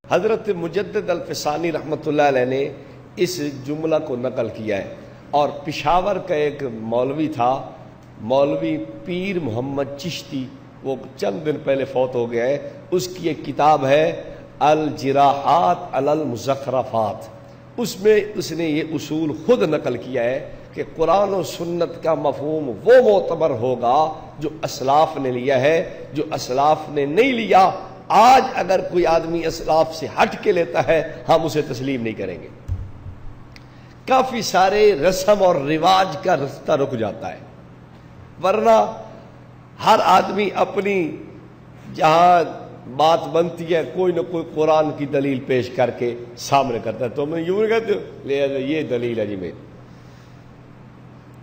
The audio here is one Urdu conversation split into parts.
حضرت مجدد الفسانی رحمۃ اللہ علیہ نے اس جملہ کو نقل کیا ہے، اور پشاور کا ایک مولوی تھا، مولوی پیر محمد چشتی، وہ چند دن پہلے فوت ہو گیا ہے، اس کی ایک کتاب ہے الجراحات علی المزخرفات، اس میں اس نے یہ اصول خود نقل کیا ہے کہ قرآن و سنت کا مفہوم وہ معتبر ہوگا جو اسلاف نے لیا ہے، جو اسلاف نے نہیں لیا آج اگر کوئی آدمی اسلاف سے ہٹ کے لیتا ہے ہم اسے تسلیم نہیں کریں گے۔ کافی سارے رسم اور رواج کا رستہ رک جاتا ہے، ورنہ ہر آدمی اپنی جہاں بات بنتی ہے کوئی نہ کوئی قرآن کی دلیل پیش کر کے سامنے کرتا ہے، تو میں یوں کہتے ہوں لے یہ دلیل ہے جی میری۔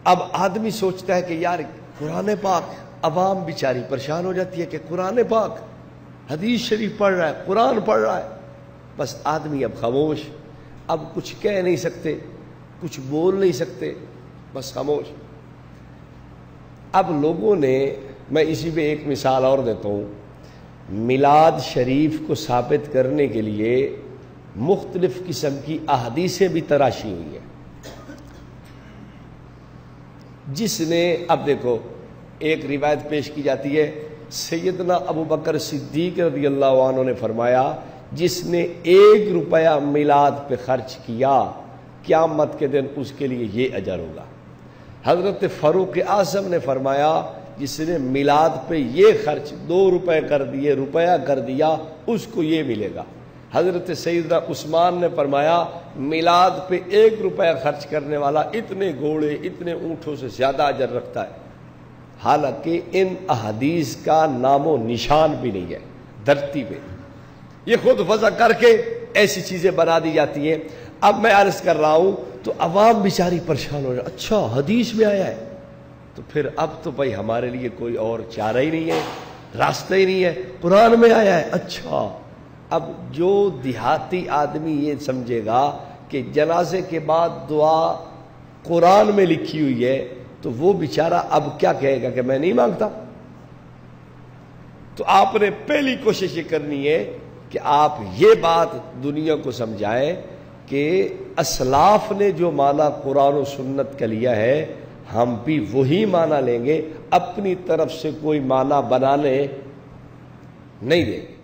اب آدمی سوچتا ہے کہ یار قرآن پاک، عوام بیچاری پریشان ہو جاتی ہے کہ قرآن پاک، حدیث شریف پڑھ رہا ہے، قرآن پڑھ رہا ہے، بس آدمی اب خاموش، اب کچھ کہہ نہیں سکتے، کچھ بول نہیں سکتے، بس خاموش۔ اب لوگوں نے، میں اسی پہ ایک مثال اور دیتا ہوں، میلاد شریف کو ثابت کرنے کے لیے مختلف قسم کی احادیثیں بھی تراشی ہوئی ہیں، جس نے، اب دیکھو ایک روایت پیش کی جاتی ہے، سیدنا ابو بکر صدیق رضی اللہ عنہ نے فرمایا جس نے 1 روپیہ میلاد پہ خرچ کیا قیامت کے دن اس کے لیے یہ اجر ہوگا۔ حضرت فاروق اعظم نے فرمایا جس نے میلاد پہ یہ خرچ 2 روپے کر دیے، روپیہ کر دیا، اس کو یہ ملے گا۔ حضرت سیدنا عثمان نے فرمایا میلاد پہ 1 روپیہ خرچ کرنے والا اتنے گھوڑے، اتنے اونٹوں سے زیادہ اجر رکھتا ہے۔ حالانکہ ان احادیث کا نام و نشان بھی نہیں ہے دھرتی پہ، یہ خود وضع کر کے ایسی چیزیں بنا دی جاتی ہیں۔ اب میں عرض کر رہا ہوں تو عوام بیچاری پریشان ہو جائے، اچھا حدیث میں آیا ہے تو پھر اب تو بھائی ہمارے لیے کوئی اور چارہ ہی نہیں ہے، راستہ ہی نہیں ہے، قرآن میں آیا ہے، اچھا۔ اب جو دیہاتی آدمی یہ سمجھے گا کہ جنازے کے بعد دعا قرآن میں لکھی ہوئی ہے تو وہ بیچارہ اب کیا کہے گا کہ میں نہیں مانگتا؟ تو آپ نے پہلی کوشش یہ کرنی ہے کہ آپ یہ بات دنیا کو سمجھائیں کہ اسلاف نے جو معنی قرآن و سنت کا لیا ہے ہم بھی وہی معنی لیں گے، اپنی طرف سے کوئی معنی بنانے نہیں دیں گے۔